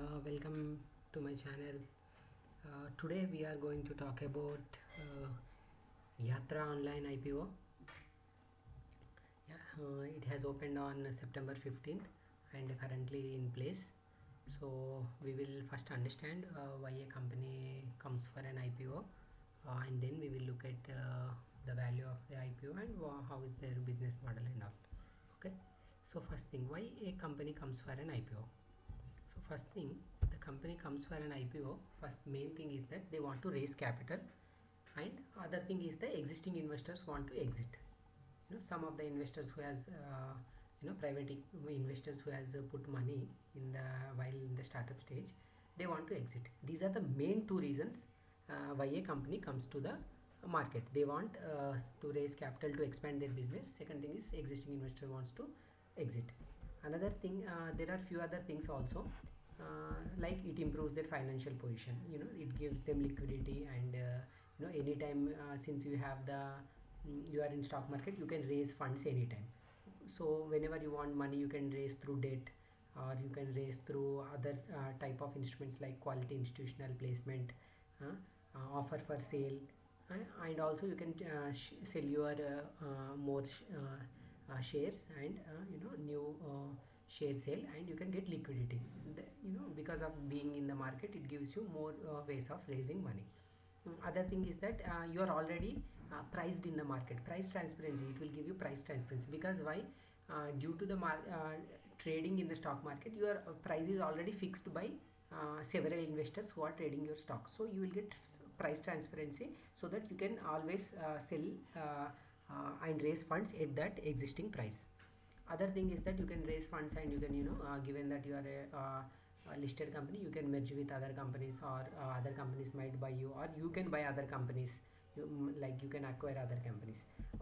Welcome to my channel. Today we are going to talk about Yatra Online IPO. It has opened on September 15th and currently in place. So we will first understand why a company comes for an IPO, and then we will look at the value of the IPO and how is their business model and all. Okay. So first thing, why a company comes for an IPO? So first thing, the company comes for an IPO. First main thing is that they want to raise capital, and other thing is the existing investors want to exit. Some of the investors who has private investors who has put money in the while in the startup stage, they want to exit. These are the main two reasons why a company comes to the market. They want to raise capital to expand their business. Second thing is existing investor wants to exit. Another thing, there are few other things also, like it improves their financial position. It gives them liquidity, and anytime, since you have you are in stock market, you can raise funds anytime. So whenever you want money, you can raise through debt, or you can raise through other type of instruments like quality institutional placement, offer for sale, and also you can sell your more shares, and new share sale, and you can get liquidity. Because of being in the market, it gives you more ways of raising money. Other thing is that you are already priced in the market. Price transparency, it will give you price transparency. Because why? Due to the trading in the stock market, your price is already fixed by several investors who are trading your stock. So you will get price transparency, so that you can always sell and raise funds at that existing price. Other thing is that you can raise funds, and you can given that you are a listed company, you can merge with other companies, or other companies might buy you, or you can buy other companies. You can acquire other companies.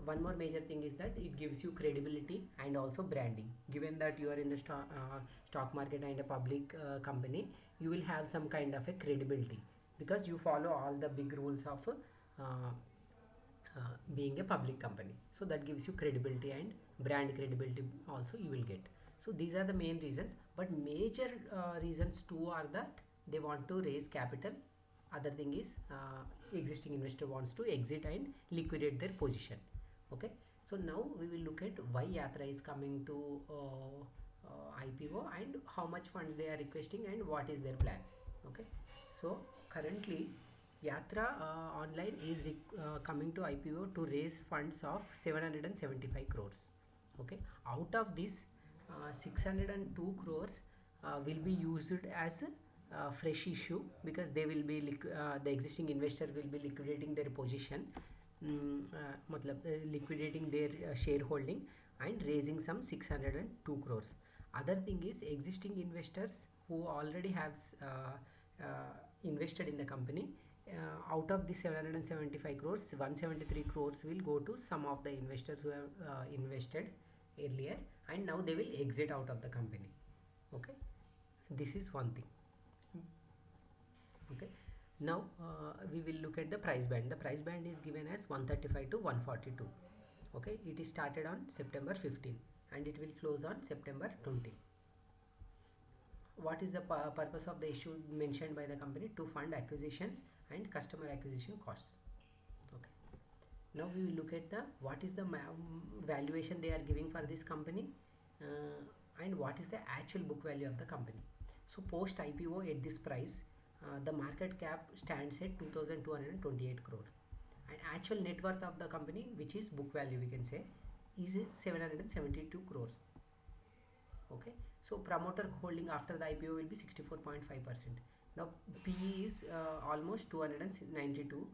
One more major thing is that it gives you credibility and also branding. Given that you are in the stock market and a public company, you will have some kind of a credibility, because you follow all the big rules of being a public company. So that gives you credibility, and brand credibility also you will get. So these are the main reasons, but major reasons too are that they want to raise capital. Other thing is existing investor wants to exit and liquidate their position. Okay, so now we will look at why Yatra is coming to IPO, and how much funds they are requesting, and what is their plan. Okay, so currently Yatra Online is coming to IPO to raise funds of 775 crores. Okay, out of this 602 crores will be used as a fresh issue, because they will be the existing investor will be liquidating their position, liquidating their shareholding, and raising some 602 crores. Other thing is existing investors who already have invested in the company. Out of the 775 crores, 173 crores will go to some of the investors who have invested earlier, and now they will exit out of the company. Okay, this is one thing. Okay, now we will look at the price band. The price band is given as 135 to 142. Okay, it is started on September 15 and it will close on September 20. What is the purpose of the issue mentioned by the company? To fund acquisitions and customer acquisition costs. Okay, now we will look at the what is the valuation they are giving for this company, and what is the actual book value of the company. So post IPO at this price, the market cap stands at 2228 crore, and actual net worth of the company, which is book value we can say, is 772 crores. Okay, so promoter holding after the IPO will be 64.5%. Now PE is almost 292,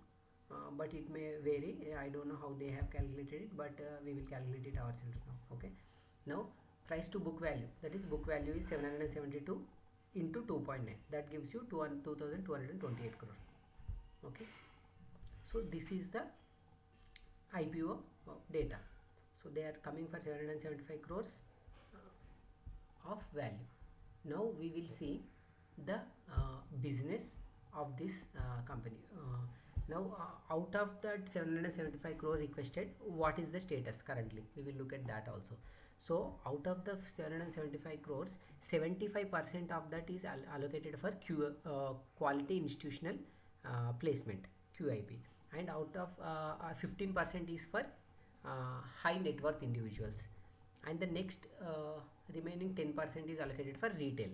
but it may vary. I don't know how they have calculated it, but we will calculate it ourselves now. Okay, now price to book value, that is book value is 772 into 2.9, that gives you 2228 crore. Okay, so this is the IPO data. So they are coming for 775 crores of value. Now we will see the business of this company. Now out of that 775 crore requested, what is the status currently? We will look at that also. So out of the 775 crores, 75% of that is allocated for quality institutional placement, QIP, and out of 15% is for high net worth individuals, and the next remaining 10% is allocated for retail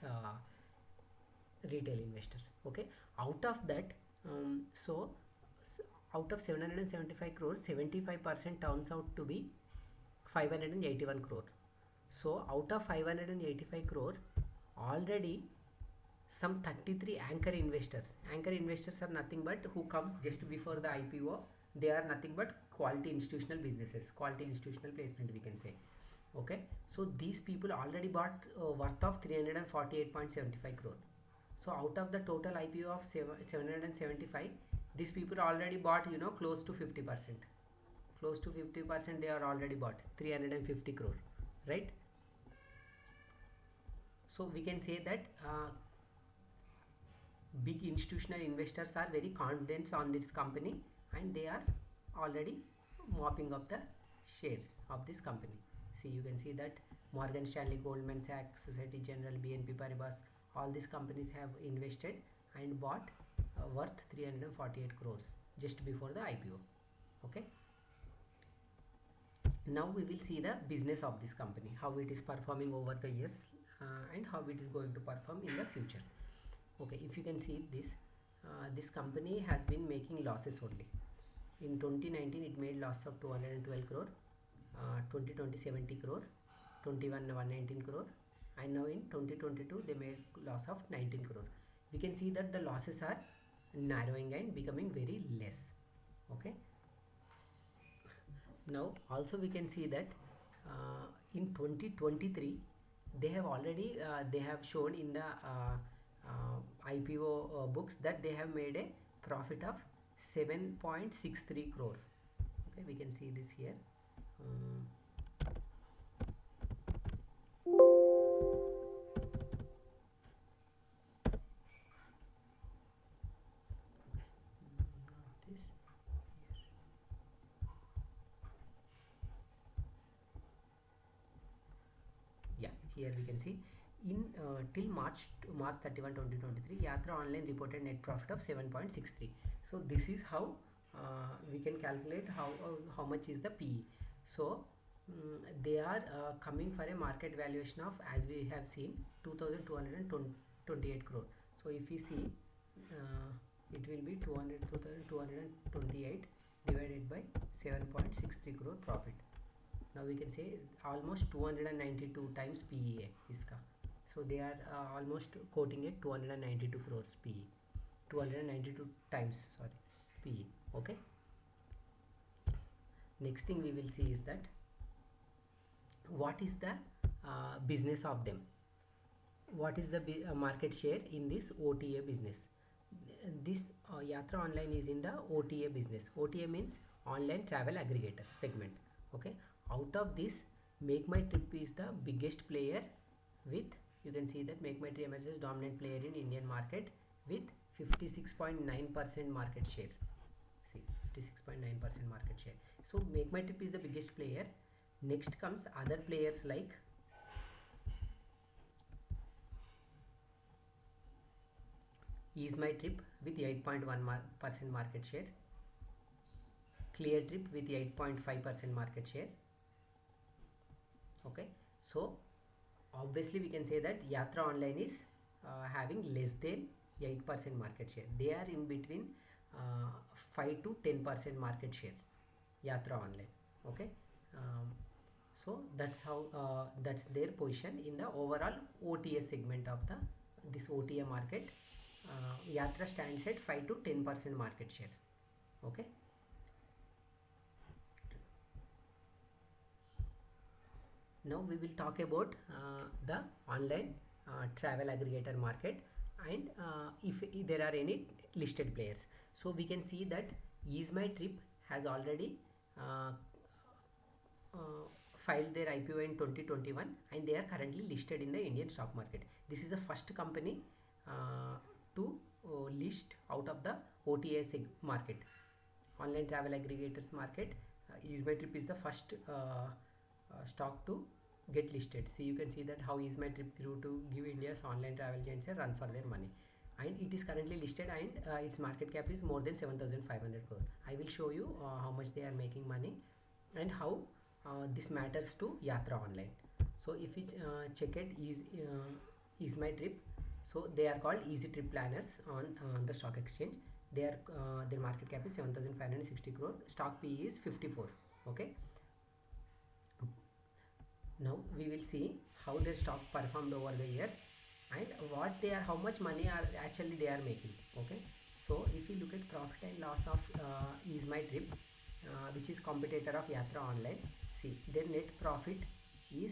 uh, retail investors. Okay, out of that, out of 775 crores, 75% turns out to be 581 crore. So out of 585 crore, already some 33 anchor investors are nothing but who comes just before the IPO. They are nothing but quality institutional businesses, quality institutional placement, we can say. Okay, so these people already bought worth of 348.75 crore. So out of the total IPO of 775, these people already bought, close to 50%. Close to 50% they are already bought, 350 crore, right? So we can say that big institutional investors are very confident on this company, and they are already mopping up the shares of this company. See, you can see that Morgan Stanley, Goldman Sachs, Society General, BNP Paribas, all these companies have invested and bought worth 348 crores just before the IPO. Okay, now we will see the business of this company, how it is performing over the years, and how it is going to perform in the future. Okay, if you can see this, this company has been making losses only. In 2019 it made loss of 212 crore, 2020 70 crore, 21 119 crore, and now in 2022 they made loss of 19 crore. We can see that the losses are narrowing and becoming very less. Okay, now also we can see that in 2023 they have already they have shown in the IPO books that they have made a profit of 7.63 crore. Okay, we can see this here. Yeah, here we can see in till March 31 2023, Yatra Online reported net profit of 7.63. So this is how we can calculate how much is the PE. So they are coming for a market valuation of, as we have seen, 2228 crore. So if we see, it will be 2228 divided by 7.63 crore profit. Now we can say almost 292 times PEA iska. So they are almost quoting it 292 crores PE, 292 times, sorry, PE. Okay, next thing we will see is that what is the business of them, what is the market share in this OTA business. This Yatra Online is in the OTA business. OTA means Online Travel Aggregator segment. Okay, out of this, MakeMyTrip is the biggest player with, you can see that MakeMyTrip emerges dominant player in Indian market with 56.9% market share. See, 56.9% market share. So MakeMyTrip is the biggest player. Next comes other players like EasMyTrip with 8.1% market share, ClearTrip with 8.5% market share. Okay, so obviously we can say that Yatra Online is having less than 8% market share. They are in between 5 to 10% market share, Yatra Online. Okay, so that's how that's their position in the overall OTA segment of this OTA market. Yatra stands at 5 to 10% market share. Okay, now we will talk about the online travel aggregator market, and if there are any listed players. So we can see that EasMyTrip has already uh, filed their IPO in 2021, and they are currently listed in the Indian stock market. This is the first company to list out of the OTA market, online travel aggregators market. EasMyTrip is the first stock to get listed. See, you can see that how EasMyTrip grew to give India's online travel giants a run for their money, and it is currently listed, and its market cap is more than 7,500 crore. I will show you how much they are making money and how this matters to Yatra Online. So if we check it, EasMyTrip, so they are called easy trip planners on the stock exchange. Their market cap is 7,560 crore. Stock PE is 54. Okay. Now we will see how their stock performed over the years and how much money are actually they are making. Okay. So if you look at profit and loss of EasMyTrip, which is competitor of Yatra Online, see their net profit is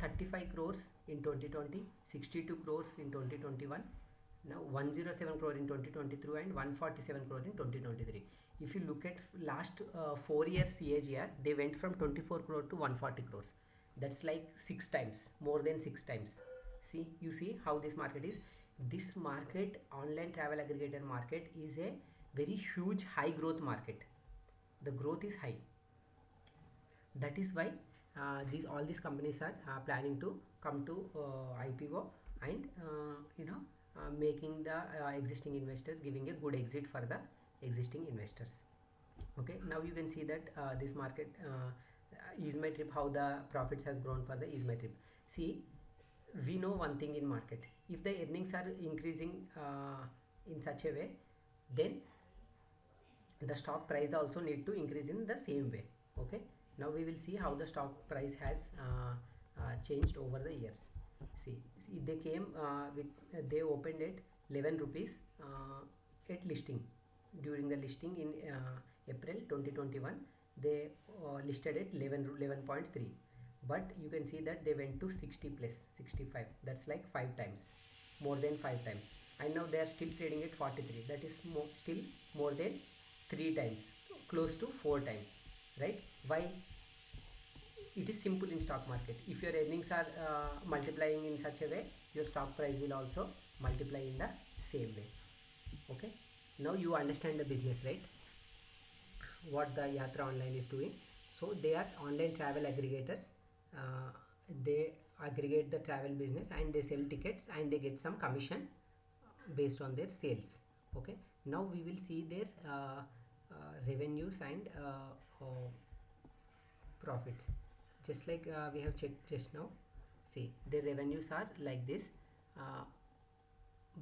35 crores in 2020, 62 crores in 2021, now 107 crore in 2023 and 147 crore in 2023. If you look at last 4 years CAGR, they went from 24 crore to 140 crores. That's like 6 times, more than 6 times. See, you see how this market is. This market, online travel aggregator market, is a very huge high growth market. The growth is high. That is why all these companies are planning to come to IPO and making the existing investors, giving a good exit for the existing investors. Okay, now you can see that this market EasMyTrip, how the profits has grown for the EasMyTrip. See, we know one thing in market: if the earnings are increasing in such a way, then the stock price also need to increase in the same way. Okay, now we will see how the stock price has changed over the years. See, they came they opened at 11 rupees at listing. During the listing in April 2021, they listed at 11.3, but you can see that they went to 60 plus 65. That's like 5 times, more than 5 times, and now they are still trading at 43. That is still more than 3 times, close to 4 times, right? Why? It is simple in stock market. If your earnings are multiplying in such a way, your stock price will also multiply in the same way. Okay, now you understand the business, right? What the Yatra Online is doing. So they are online travel aggregators. They aggregate the travel business and they sell tickets and they get some commission based on their sales. Okay, now we will see their revenues and profits, just like we have checked just now. See, their revenues are like this,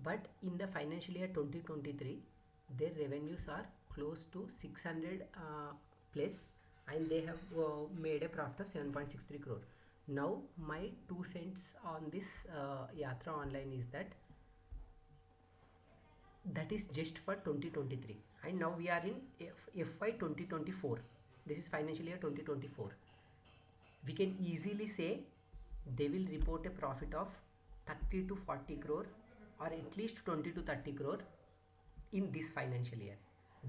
but in the financial year 2023 their revenues are close to 600 plus, and they have made a profit of 7.63 crore. Now my 2 cents on this Yatra Online is that is just for 2023, and now we are in FY 2024. This is financial year 2024. We can easily say they will report a profit of 30 to 40 crore or at least 20 to 30 crore in this financial year.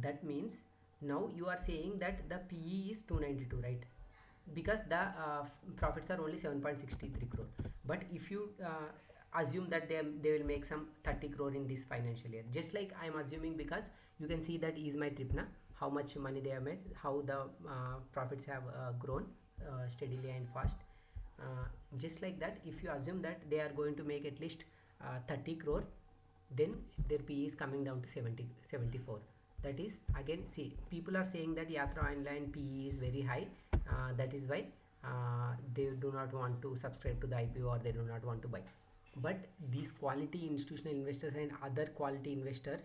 That means now you are saying that the PE is 292, right? Because the profits are only 7.63 crore. But if you assume that they will make some 30 crore in this financial year, just like I am assuming, because you can see that EasMyTrip, how much money they have made, how the profits have grown steadily and fast. Just like that, if you assume that they are going to make at least 30 crore, then their PE is coming down to 74. That is, again, see, people are saying that Yatra Online PE is very high. That is why they do not want to subscribe to the IPO, or they do not want to buy. But these quality institutional investors and other quality investors,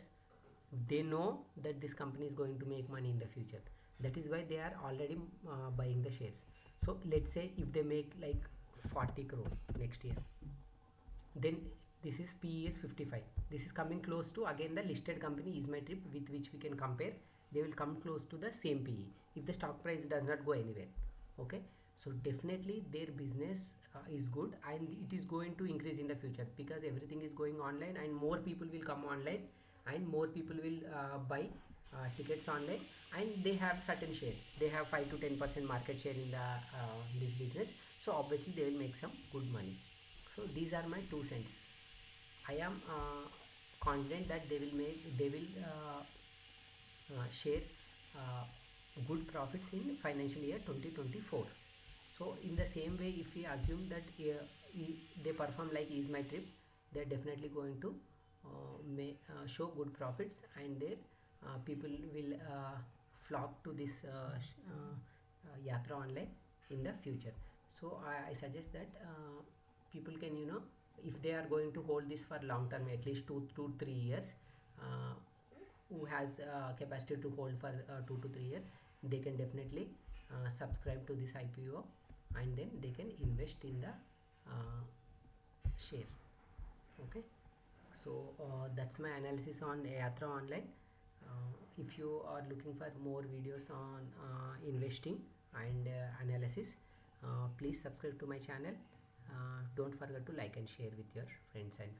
they know that this company is going to make money in the future. That is why they are already buying the shares. So let's say if they make like 40 crore next year, then this is PE is 55. This is coming close to, again, the listed company EasMyTrip, with which we can compare. They will come close to the same PE if the stock price does not go anywhere. Okay, so definitely their business is good, and it is going to increase in the future, because everything is going online and more people will come online and more people will buy tickets online, and they have certain share. They have 5 to 10% market share in the this business, so obviously they will make some good money. So these are my 2 cents. I am confident that they will share good profits in financial year 2024. So in the same way, if we assume that they perform like EasMyTrip, they're definitely going to show good profits, and their people will flock to this Yatra Online in the future. So I suggest that people can, if they are going to hold this for long term, at least 2 to 3 years, uh, who has capacity to hold for 2 to 3 years, they can definitely subscribe to this IPO, and then they can invest in the share. Okay, so that's my analysis on Yatra Online. If you are looking for more videos on investing and analysis, please subscribe to my channel. Don't forget to like and share with your friends and